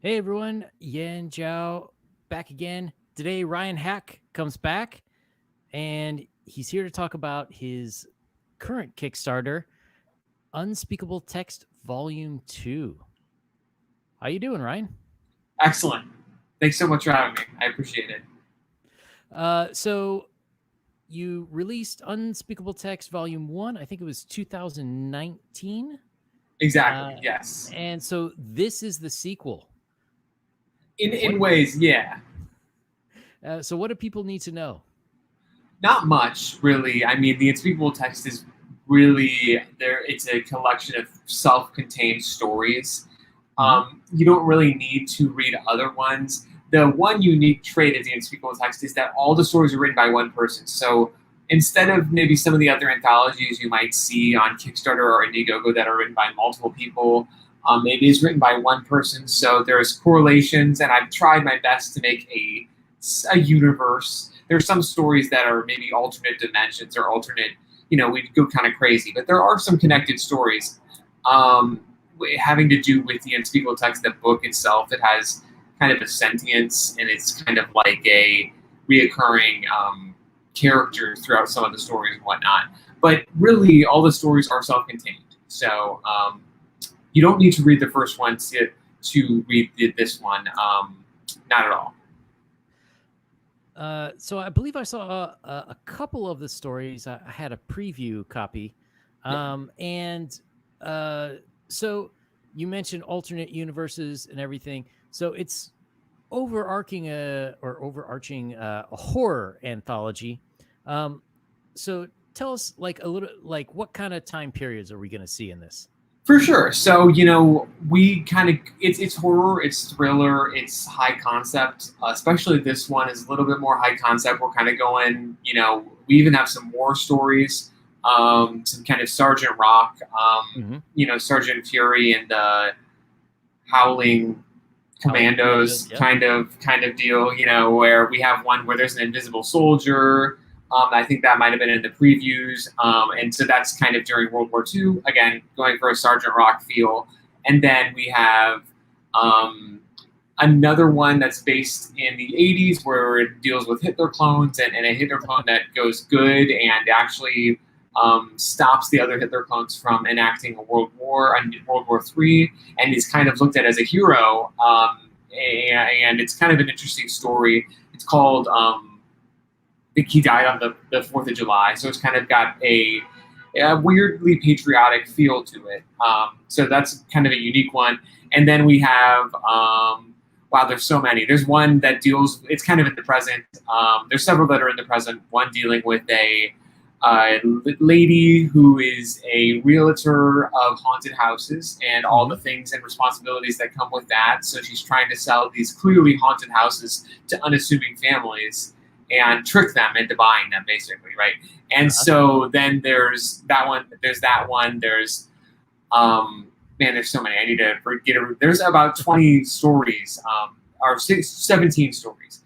Hey everyone, Yan Zhao back again. Today, Ryan Haack comes back and he's here to talk about his current Kickstarter, Unspeakable Text Volume 2. How you doing, Ryan? Excellent. Thanks so much for having me. I appreciate it. So you released Unspeakable Text Volume 1, I think it was 2019. Exactly. Uh, Yes. and so this is the sequel. In ways, yeah. So what do people need to know? Not much, really. I mean, the Unspeakable Text is really there. It's a collection of self-contained stories. Mhm. You don't really need to read other ones. The one unique trait of the Unspeakable Text is that all the stories are written by one person. So instead of maybe some of the other anthologies you might see on Kickstarter or Indiegogo that are written by multiple people, it is written by one person. So there's correlations, and I've tried my best to make a universe. There's some stories that are maybe alternate dimensions or alternate. We go kind of crazy, but there are some connected stories. Um, Having to do with the Unspeakable Text, the book itself. It has kind of a sentience, and it's kind of like a reoccurring character throughout some of the stories and whatnot. But really, all the stories are self-contained. So you don't need to read the first one to read this one. Not at all. So I believe I saw a couple of the stories. I had a preview copy, Yeah. and so you mentioned alternate universes and everything. So it's overarching a horror anthology. Um, so tell us like a little like what kind of time periods are we going to see in this? For sure. So we kind of it's horror, it's thriller, it's high concept. Especially this one is a little bit more high concept. We're kind of going. We even have some war stories, some kind of Sergeant Rock, Mm-hmm. Sergeant Fury and Howling Commandos. Commandos Yep. kind of deal. Where we have one where there's an invisible soldier. I think that might have been in the previews. And so that's kind of during World War II. Again, going for a Sergeant Rock feel. And then we have another one that's based in the 80s where it deals with Hitler clones and a Hitler clone that goes good and actually stops the other Hitler clones from enacting a world war and World War III, and is kind of looked at as a hero. And it's kind of an interesting story. It's called I think he died on the 4th of July, so it's kind of got a weirdly patriotic feel to it. So that's kind of a unique one. And then we have wow, there's so many. There's one that deals. It's kind of in the present. There's several that are in the present. One dealing with a lady who is a realtor of haunted houses and all the things and responsibilities that come with that. So she's trying to sell these clearly haunted houses to unassuming families and trick them into buying them, basically, right? And so then there's that one. There's that one. There's man, there's so many. I need to forget it. There's about 20 stories, or 17 stories.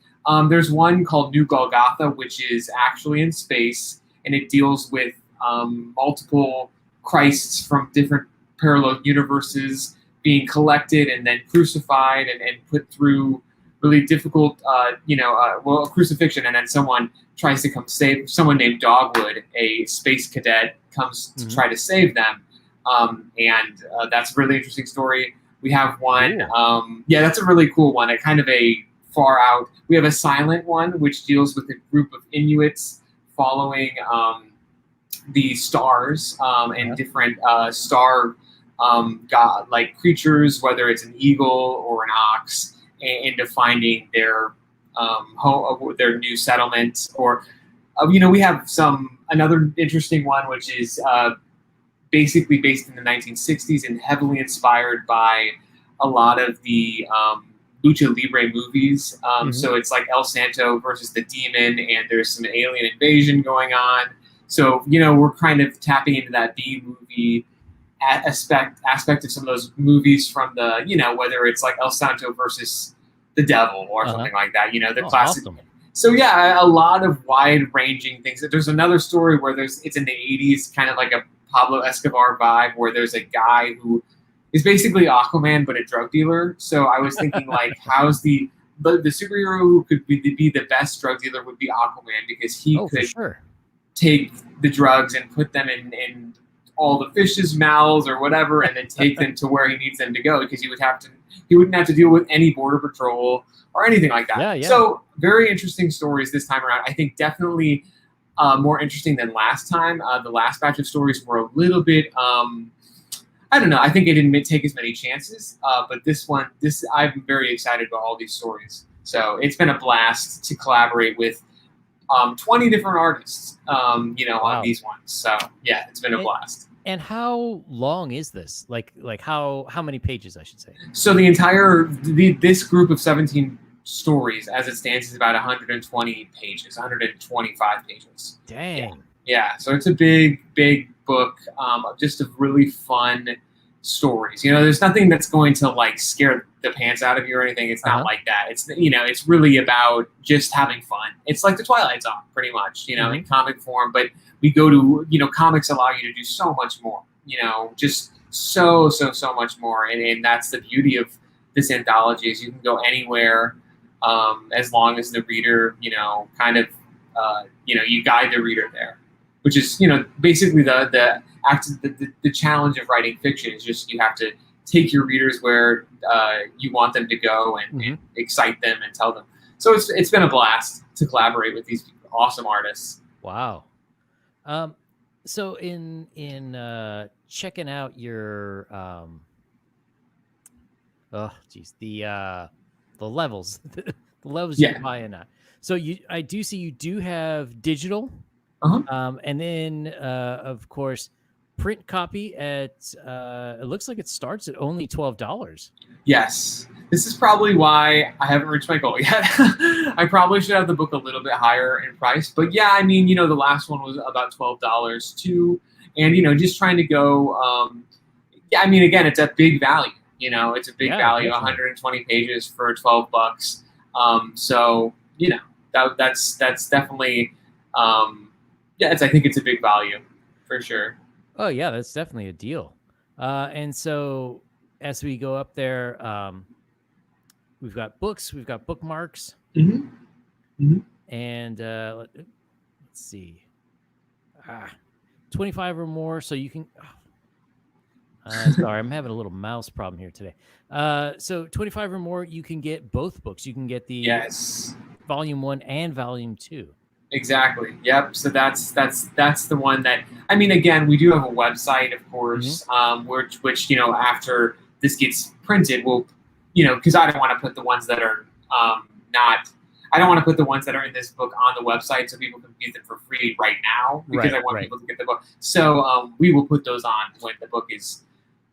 There's one called New Golgotha, which is actually in space, and it deals with multiple Christs from different parallel universes being collected and then crucified and put through really difficult, crucifixion, and then someone tries to come save someone named Dogwood, a space cadet, comes to try to save them. And that's a really interesting story. We have one, Cool. yeah, that's a really cool one. A kind of a far out. We have a silent one, which deals with a group of Inuits following the stars and different star god like creatures, whether it's an eagle or an ox, into finding their their new settlement. Or we have another interesting one, which is basically based in the 1960s and heavily inspired by a lot of the lucha libre movies. So it's like El Santo versus the Demon, and there's some alien invasion going on. So we're kind of tapping into that B movie aspect of some of those movies from the whether it's like El Santo versus the Devil or something like that. The classic. Awesome. So yeah, a lot of wide ranging things. There's another story where it's in the 80s, kind of like a Pablo Escobar vibe, where there's a guy who is basically Aquaman but a drug dealer. So I was thinking like, how's the superhero who could be the best drug dealer would be Aquaman, because he Oh, for could sure. take the drugs and put them in all the fish's mouths or whatever, and then take them to where he needs them to go, because he wouldn't have to deal with any border patrol or anything like that. Yeah, yeah. So very interesting stories this time around. I think definitely more interesting than last time. The last batch of stories were a little bit, I don't know. I think it didn't take as many chances, but I'm very excited about all these stories. So it's been a blast to collaborate with 20 different artists, Wow. on these ones. So yeah, it's been a blast. And how long is this? Like how many pages, I should say? So this group of 17 stories, as it stands, is about 120 pages, 125 pages. Dang. Yeah. So it's a big book, just of really fun stories. There's nothing that's going to like scare the pants out of you or anything. It's not like that. It's it's really about just having fun. It's like the Twilight Zone, pretty much, in comic form. But we go to comics allow you to do so much more. Just so much more, and that's the beauty of this anthology, is you can go anywhere, as long as the reader, you guide the reader there, which is basically the challenge of writing fiction, is just you have to take your readers where you want them to go, and excite them and tell them. So it's been a blast to collaborate with these awesome artists. Wow. So in checking out your the levels, the levels you buy in that. So I do see you do have digital. And then, of course, print copy at, it looks like it starts at only $12. Yes. This is probably why I haven't reached my goal yet. I probably should have the book a little bit higher in price. But yeah, I mean, the last one was about $12 too. And, just trying to go, I mean, again, it's a big value. It's a big value, definitely. 120 pages for $12. So, that's definitely, I think it's a big value for sure. Oh yeah, that's definitely a deal. And so as we go up there, we've got books, we've got bookmarks, and let's see, 25 or more. So you can. Sorry, I'm having a little mouse problem here today. So 25 or more, you can get both books. You can get the volume 1 and volume 2. Exactly. Yep. So that's the one that, I mean, again, we do have a website, of course, which after this gets printed, we'll, because I don't want to put the ones that are I don't want to put the ones that are in this book on the website so people can view them for free right now, because I want people to get the book. So we will put those on when the book is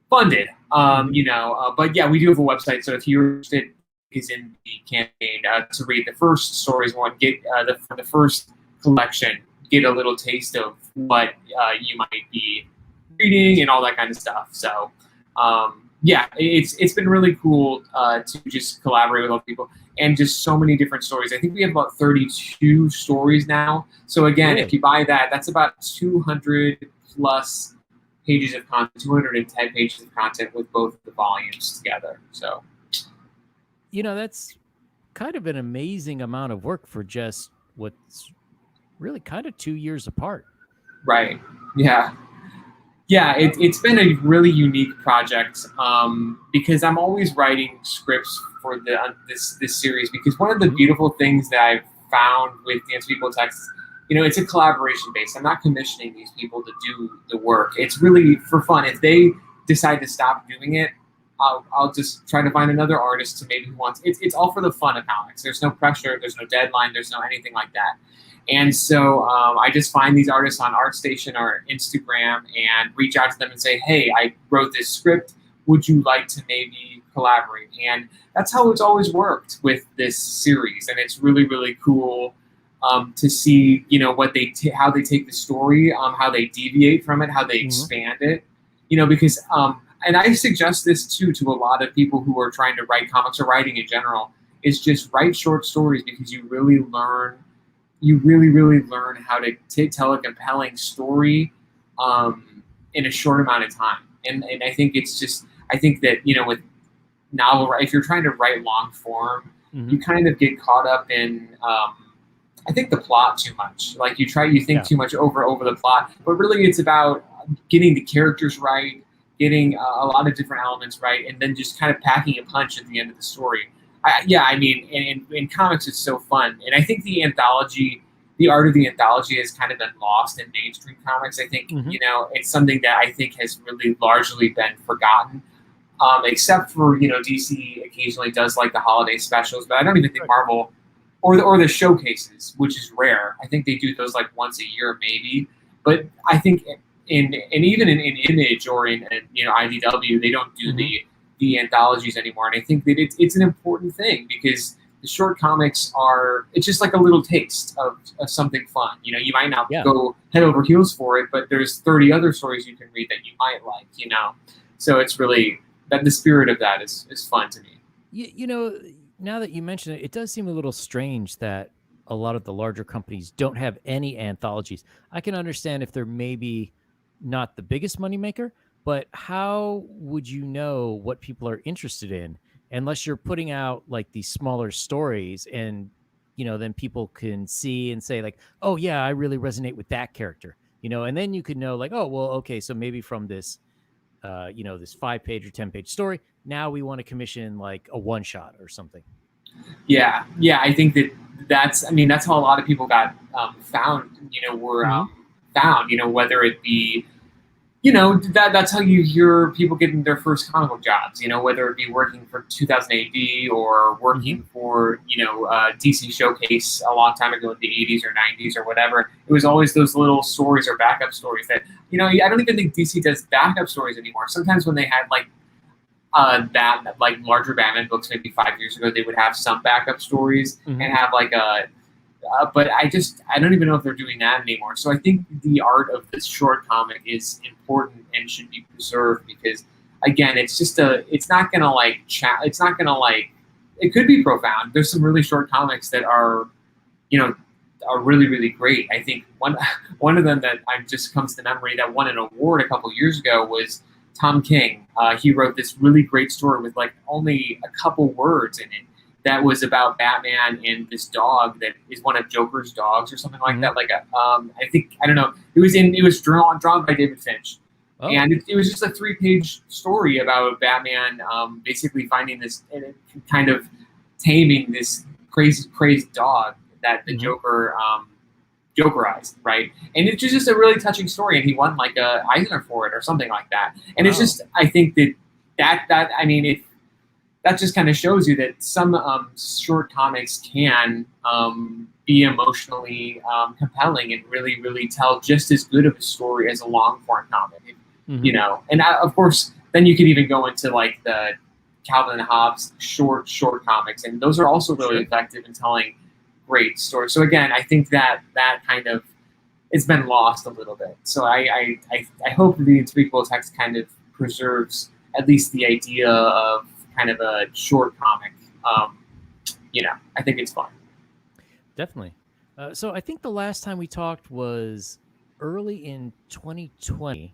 funded. But yeah, we do have a website. So if you're interested, is in the campaign to read the first stories, get the first collection, get a little taste of what you might be reading and all that kind of stuff. So it's been really cool to just collaborate with other people, and just so many different stories. I think we have about 32 stories now. So again, if you buy that, that's about 200 plus pages of content, 210 pages of content with both the volumes together. So that's kind of an amazing amount of work for just what's really kind of 2 years apart. Right. Yeah. Yeah, it's been a really unique project, because I'm always writing scripts for this series, because one of the beautiful things that I've found with the Unspeakable Text, it's a collaboration base. I'm not commissioning these people to do the work. It's really for fun. If they decide to stop doing it, I'll just try to find another artist to maybe who wants. It's all for the fun of comics. There's no pressure. There's no deadline. There's no anything like that. And so I just find these artists on ArtStation or Instagram and reach out to them and say, hey, I wrote this script. Would you like to maybe collaborate? And that's how it's always worked with this series. And it's really, really cool to see, what how they take the story, how they deviate from it, how they expand it, because and I suggest this too to a lot of people who are trying to write comics or writing in general, is just write short stories, because you really learn how to tell a compelling story in a short amount of time. And I think it's just, I think that, with novel, if you're trying to write long form, Mhm. you kind of get caught up in, I think, the plot too much. Like you think Yeah. too much over the plot, but really it's about getting the characters right, getting a lot of different elements right, and then just kind of packing a punch at the end of the story. I mean, in comics, it's so fun, and I think the art of the anthology has kind of been lost in mainstream comics. I think Mhm. it's something that I think has really largely been forgotten, except for DC occasionally does like the holiday specials, but I don't even think Right. Marvel or the showcases, which is rare. I think they do those like once a year maybe, but I think and even in Image or in IDW, they don't do Mhm. the anthologies anymore, and I think that it's an important thing because the short comics it's just like a little taste of something fun. You might not Yeah. go head over heels for it, but there's 30 other stories you can read that you might like. So it's really that the spirit of that is fun to me. Now that you mention it, it does seem a little strange that a lot of the larger companies don't have any anthologies. I can understand if they're maybe not the biggest moneymaker, but how would you know what people are interested in unless you're putting out like these smaller stories and then people can see and say like, "Oh yeah, I really resonate with that character." And then you could know like, "Oh, well, okay, so maybe from this 5 page or 10 page story. Now we want to commission like a one shot or something." Yeah. I think I mean, that's how a lot of people got found. Were Hmm. found. Whether it be that's how you hear people getting their first comic book jobs. Whether it be working for 2000 AD or Hmm. working for DC Showcase a long time ago in the 80s or 90s or whatever. It was always those little stories or backup stories that I don't even think DC does backup stories anymore. Sometimes when they had like larger Batman books maybe 5 years ago, they would have some backup stories Hmm. and have like but I don't even know if they're doing that anymore. So I think the art of this short comic is important and should be preserved because again, it's not gonna like it's not gonna like it could be profound. There's some really short comics that you know are really really great. I think one of them that just comes to memory that won an award a couple years ago was Tom King. He wrote this really great story with like only a couple words in it that was about Batman and this dog that is one of Joker's dogs or something like Hmm. that. Like I don't know. It was drawn by David Finch, Oh. and it was just a 3 page story about Batman basically finding this and kind of taming this crazed dog that the Hmm. Jokerized, right? And it's just a really touching story, and he won like a Eisner for it or something like that. And it's Wow. just, I think that I mean, that just kind of shows you that some short comics can be emotionally compelling and really, really tell just as good of a story as a long form comic. Hmm. And of course, then you could even go into like the Calvin and Hobbes short comics, and those are also really Sure. effective in telling great stories. So again, I think that kind of it's been lost a little bit. So I hope the Unspeakable Text kind of preserves at least the idea of kind of a short comic. Um, I think it's fun. Definitely. So I think the last time we talked was early in 2020,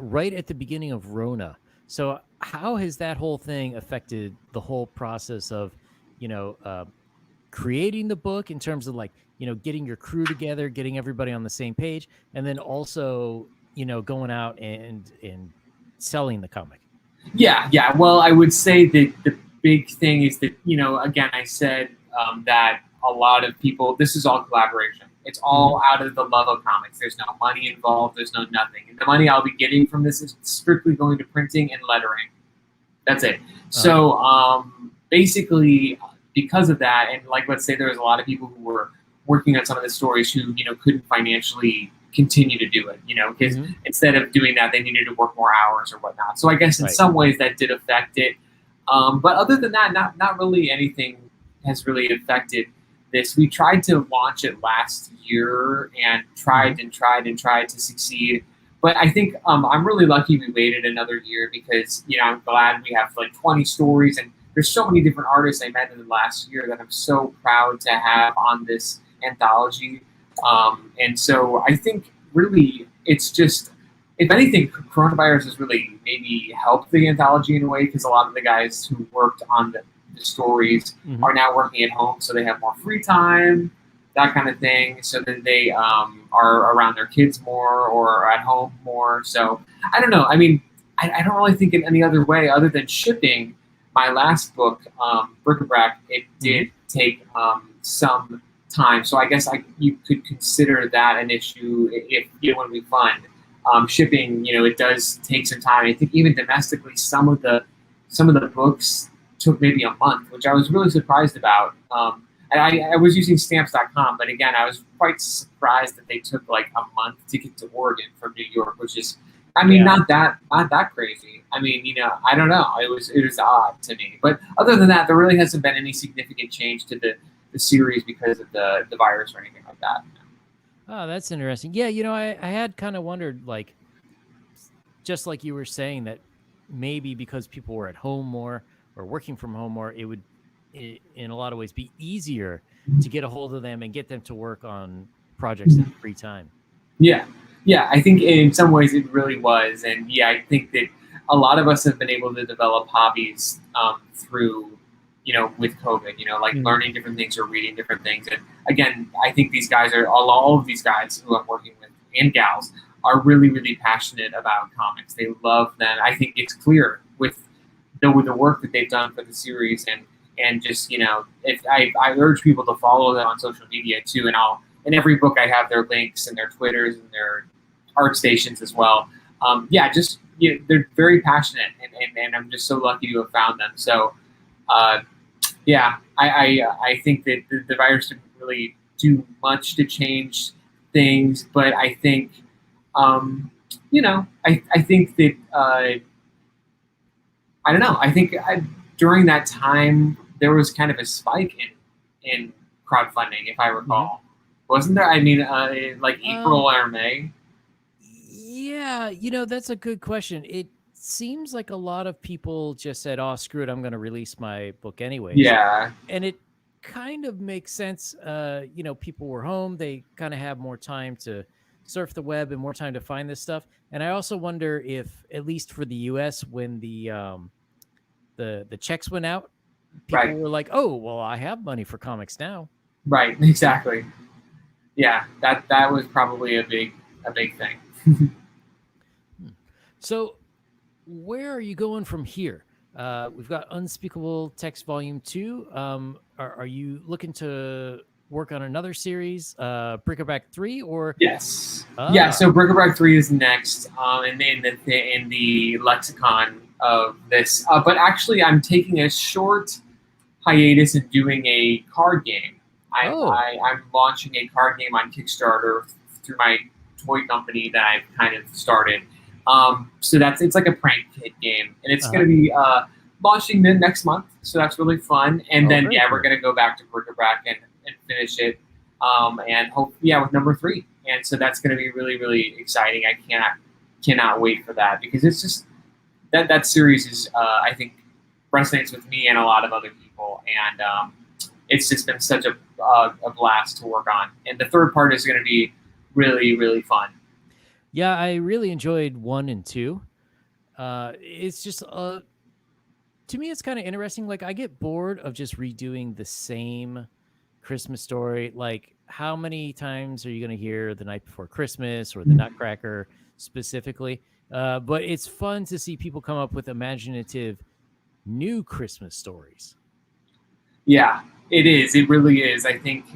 right at the beginning of Rona. So how has that whole thing affected the whole process of, you know, uh, creating the book in terms of like, getting your crew together, getting everybody on the same page, and then also, going out and selling the comic? Yeah. Well, I would say that the big thing is that again, I said that a lot of people. This is all collaboration. It's Hmm. all out of the love of comics. There's no money involved. There's no nothing. And the money I'll be getting from this is strictly going to printing and lettering. That's it. Uh-huh. So basically, because of that, and like let's say there was a lot of people who were working on some of the stories who couldn't financially continue to do it, because Hmm. instead of doing that, they needed to work more hours or whatnot. So I guess in Right. some ways that did affect it. But other than that, not really anything has really affected this. We tried to launch it last year and Hmm. tried to succeed, but I think I'm really lucky we waited another year because I'm glad we have like 20 stories and there's so many different artists I met in the last year that I'm so proud to have on this anthology. And so I think really if anything, coronavirus has really maybe helped the anthology in a way, because a lot of the guys who worked on the stories are now working at home, so they have more free time, that kind of thing, so that they are around their kids more or at home more. So I don't know. I mean, I don't really think in any other way other than shipping. My last book, Bric-a-Brack, it did take some time, so I guess you could consider that an issue if you want to be fun. Shipping, it does take some time. I think even domestically, some of the books took maybe a month, which I was really surprised about. And I was using stamps.com, but again, I was quite surprised that they took like a month to get to Oregon from New York, which is, I mean, not that crazy. I mean, I don't know. It was odd to me, but other than that, there really hasn't been any significant change to the series because of the virus or anything like that. Oh, that's interesting. Yeah, I had kind of wondered, like, just like you were saying, that maybe because people were at home more or working from home more, it would, in a lot of ways, be easier to get a hold of them and get them to work on projects in free time. Yeah. I think in some ways it really was. And yeah, I think that a lot of us have been able to develop hobbies through, with COVID, like learning different things or reading different things. And again, I think these guys all of these guys who I'm working with, and gals, are really, really passionate about comics. They love them. I think it's clear with the work that they've done for the series, and just, if I urge people to follow them on social media too. And in every book I have their links and their Twitters and their art stations as well. They're very passionate, and I'm just so lucky to have found them. So, I think that the virus didn't really do much to change things, but I think, I think that, I don't know. I think during that time there was kind of a spike in crowdfunding, if I recall. Wasn't there? I mean, like April or May. Yeah, that's a good question. It seems like a lot of people just said, "Oh, screw it, I'm going to release my book anyways." Yeah, and it kind of makes sense. People were home; they kind of have more time to surf the web and more time to find this stuff. And I also wonder if, at least for the U.S., when the checks went out, people were like, "Oh, well, I have money for comics now." Right. Exactly. Yeah, that was probably a big thing. So, where are you going from here? We've got Unspeakable Text Volume 2. Are you looking to work on another series, Bric-a-Brack 3, or? Yes. Yeah, so Bric-a-Brack 3 is next, in the lexicon of this. But actually, I'm taking a short hiatus and doing a card game. I'm launching a card game on Kickstarter through my toy company that I've kind of started. So it's like a prank kid game, and it's going to be launching next month. So that's really fun. And then we're going to go back to Bric-a-Brack and finish it, and hope with number 3. And so that's going to be really, really exciting. I cannot wait for that, because it's just that series is I think resonates with me and a lot of other people, and it's just been such a blast to work on. And the third part is going to be really, really fun. Yeah, I really enjoyed 1 and 2. It's just, to me, it's kind of interesting. Like, I get bored of just redoing the same Christmas story. Like, how many times are you going to hear The Night Before Christmas or The Nutcracker specifically? But it's fun to see people come up with imaginative new Christmas stories. Yeah, it is. It really is. I think,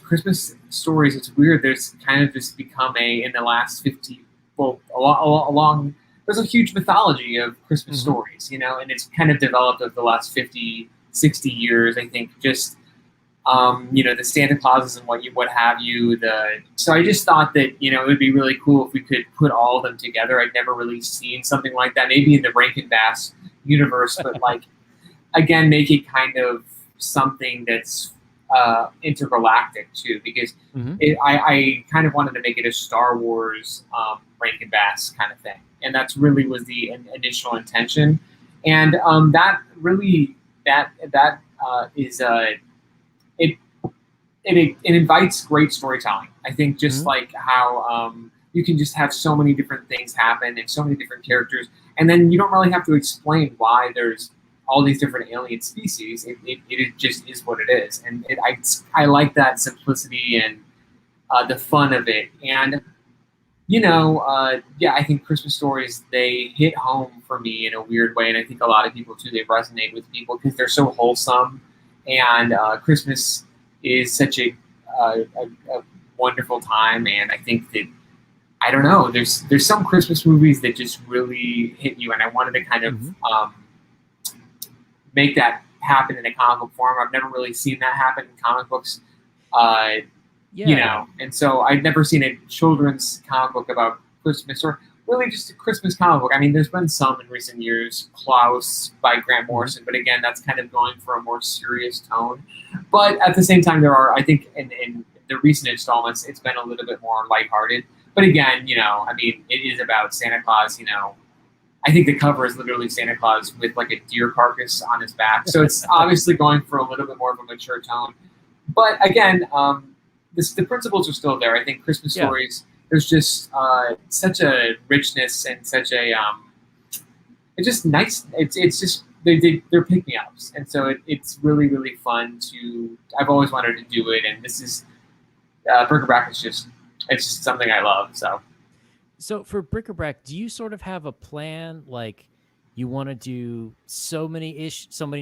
Christmas stories, it's weird. There's kind of just become in the last 50, along, there's a huge mythology of Christmas stories, and it's kind of developed over the last 50, 60 years, I think, just, the Santa Clauses and what have you. So I just thought that, it would be really cool if we could put all of them together. I'd never really seen something like that, maybe in the Rankin Bass universe, but like, again, make it kind of something that's intergalactic too, because I kind of wanted to make it a Star Wars Rankin Bass kind of thing, and that's really was the initial intention. And that really is it invites great storytelling. I think just like how you can just have so many different things happen and so many different characters, and then you don't really have to explain why there's all these different alien species. It just is what it is, and I like that simplicity and the fun of it. And yeah, I think Christmas stories, they hit home for me in a weird way, and I think a lot of people too. They resonate with people because they're so wholesome, and Christmas is such a wonderful time. And I think that, I don't know, there's some Christmas movies that just really hit you, and I wanted to kind of make that happen in a comic book form. I've never really seen that happen in comic books. And so I'd never seen a children's comic book about Christmas, or really just a Christmas comic book. I mean, there's been some in recent years, Klaus by Grant Morrison, but again, that's kind of going for a more serious tone. But at the same time, there are, I think, in the recent installments, it's been a little bit more lighthearted. But again, I mean, it is about Santa Claus. I think the cover is literally Santa Claus with like a deer carcass on his back. So it's obviously going for a little bit more of a mature tone. But again, the principles are still there. I think Christmas stories, there's just such a richness and such a it's just nice. It's just they're pick me ups, and so it's really, really fun to. I've always wanted to do it, and this is Bric-a-Brack is just something I love. So for Bric-a-Brack, do you sort of have a plan, like you want to do so many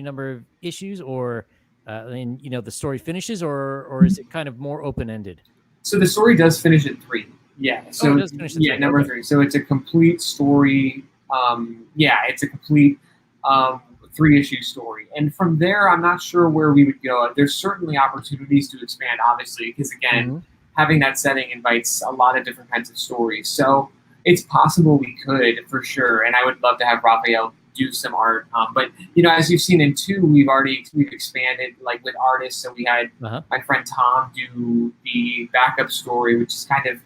number of issues, or and the story finishes, or is it kind of more open ended? So the story does finish at 3. Yeah. So it does finish at 3. Number 3. So it's a complete story. It's a complete 3-issue story, and from there, I'm not sure where we would go. There's certainly opportunities to expand, obviously, because again, having that setting invites a lot of different kinds of stories. So it's possible we could, for sure, and I would love to have Raphael do some art. But as you've seen in 2, we've expanded, like with artists. So we had my friend Tom do the backup story, which is kind of,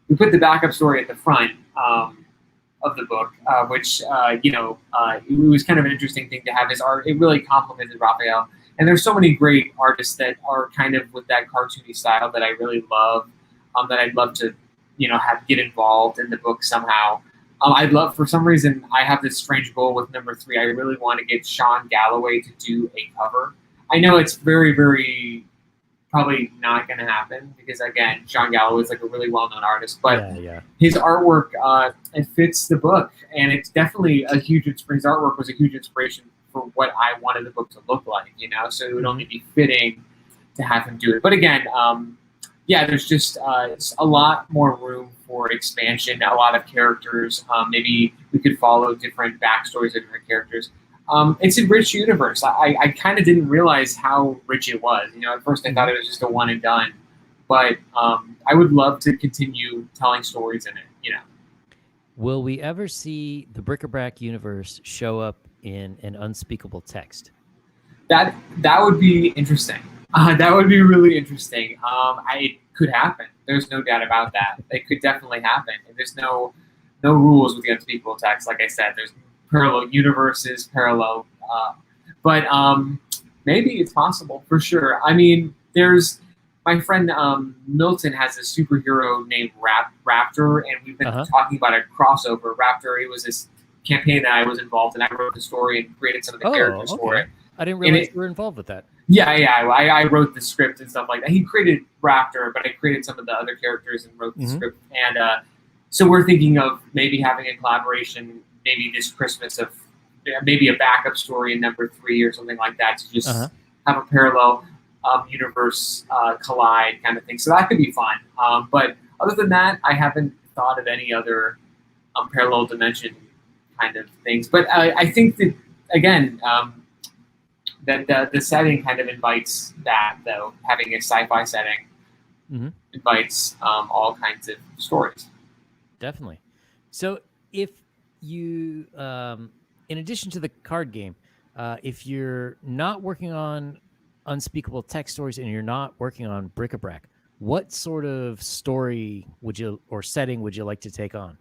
we put the backup story at the front of the book, which it was kind of an interesting thing to have his art. It really complemented Raphael. And there's so many great artists that are kind of with that cartoony style that I really love, that I'd love to, get involved in the book somehow. I'd love, for some reason, I have this strange goal with number 3. I really want to get Sean Galloway to do a cover. I know it's very, very probably not going to happen because, again, Sean Galloway is like a really well-known artist, but his artwork, it fits the book, and it's definitely a huge inspiration. His artwork was a huge inspiration for what I wanted the book to look like, so it would only be fitting to have him do it. But again, there's just a lot more room for expansion, a lot of characters. Maybe we could follow different backstories of different characters. It's a rich universe. I kind of didn't realize how rich it was. At first I thought it was just a one and done, but I would love to continue telling stories in it. Will we ever see the Bric-a-Brack universe show up in an Unspeakable Text? That would be interesting. That would be really interesting. It could happen. There's no doubt about that. It could definitely happen. And there's no rules with the Unspeakable Text. Like I said, there's parallel universes, but maybe it's possible for sure. I mean, there's my friend Milton has a superhero named Raptor, and we've been talking about a crossover. Raptor, it was this campaign that I was involved in. I wrote the story and created some of the characters for it. I didn't realize you were involved with that. Yeah. I wrote the script and stuff like that. He created Raptor, but I created some of the other characters and wrote the script. And so we're thinking of maybe having a collaboration, maybe this Christmas, of maybe a backup story in number 3 or something like that, to just have a parallel universe collide kind of thing. So that could be fun. But other than that, I haven't thought of any other parallel dimension kind of things. But I think that, again, that the setting kind of invites that, though. Having a sci-fi setting invites all kinds of stories. Definitely. So if you, in addition to the card game, if you're not working on Unspeakable Text stories and you're not working on Bric-a-Brack, what sort of story or setting would you like to take on?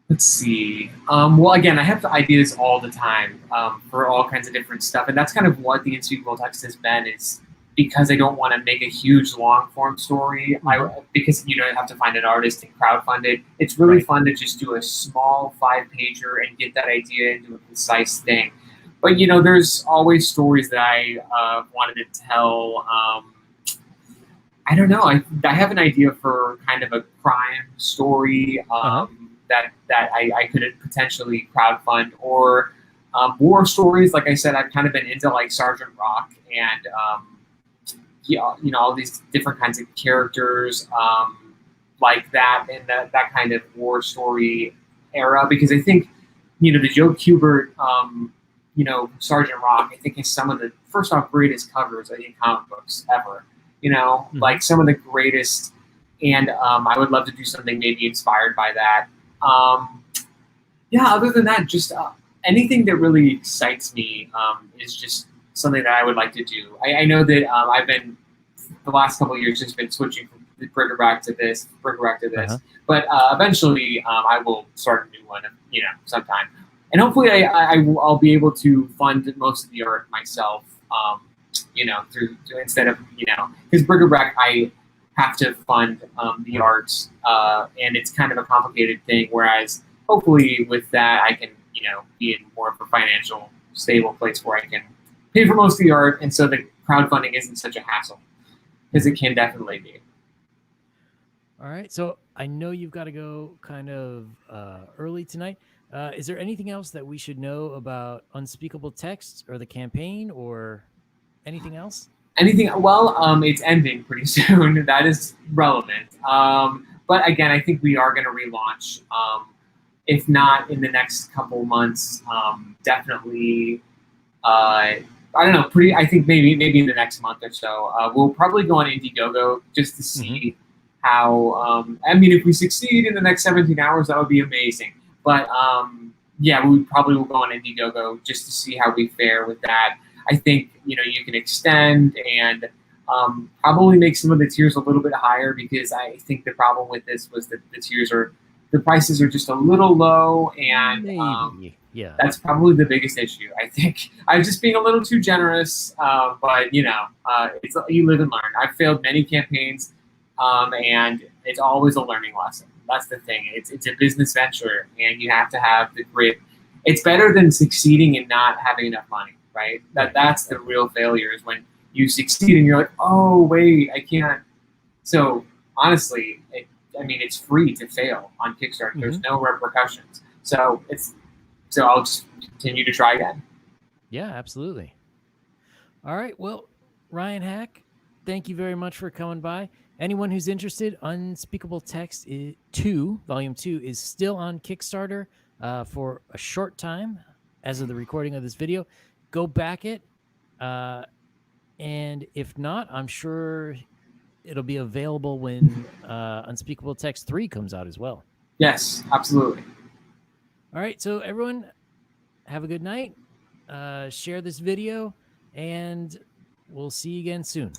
Let's see. Well, again, I have ideas all the time for all kinds of different stuff, and that's kind of what the Unspeakable Text has been, is because I don't want to make a huge long form story. Because you have to find an artist and crowdfund it. It's really fun to just do a small 5-pager and get that idea into a concise thing. But there's always stories that I wanted to tell. I don't know. I have an idea for kind of a crime story that I could potentially crowdfund, or war stories. Like I said, I've kind of been into like Sergeant Rock and all these different kinds of characters like that, and that kind of war story era. Because I think the Joe Kubert Sergeant Rock, I think, is some of the first off greatest covers in comic books ever. Like some of the greatest, and I would love to do something maybe inspired by that. Other than that, just anything that really excites me is just something that I would like to do. I know that I've been, the last couple of years, just been switching from Bric-a-Brack to this, but eventually I will start a new one, sometime. And hopefully I'll be able to fund most of the art myself, through instead of, because Bric-a-Brack, I have to fund the arts, and it's kind of a complicated thing, whereas hopefully with that I can, be in more of a financial stable place where I can pay for most of the art, and so the crowdfunding isn't such a hassle, because it can definitely be. All right, so I know you've got to go kind of early tonight. Is there anything else that we should know about Unspeakable Text or the campaign or anything else? Anything? Well, it's ending pretty soon. That is relevant. But again, I think we are going to relaunch. If not in the next couple months, definitely. I don't know. I think maybe in the next month or so. We'll probably go on Indiegogo just to see how. If we succeed in the next 17 hours, that would be amazing. But we probably will go on Indiegogo just to see how we fare with that. I think you can extend and probably make some of the tiers a little bit higher, because I think the problem with this was that the prices are just a little low, and that's probably the biggest issue. I think I was just being a little too generous, but it's you live and learn. I've failed many campaigns, and it's always a learning lesson. That's the thing. It's a business venture, and you have to have the grit. It's better than succeeding and not having enough money, right? That's the real failure, is when you succeed and you're like, oh wait, I can't. So honestly, it's free to fail on Kickstarter. There's no repercussions. So I'll just continue to try again. Yeah, absolutely. All right. Well, Ryan Haack, thank you very much for coming by. Anyone who's interested, Unspeakable Text 2, Volume 2, is still on Kickstarter for a short time as of the recording of this video. Go back it. And if not, I'm sure it'll be available when Unspeakable Text 3 comes out as well. Yes, absolutely. All right. So everyone, have a good night. Share this video, and we'll see you again soon.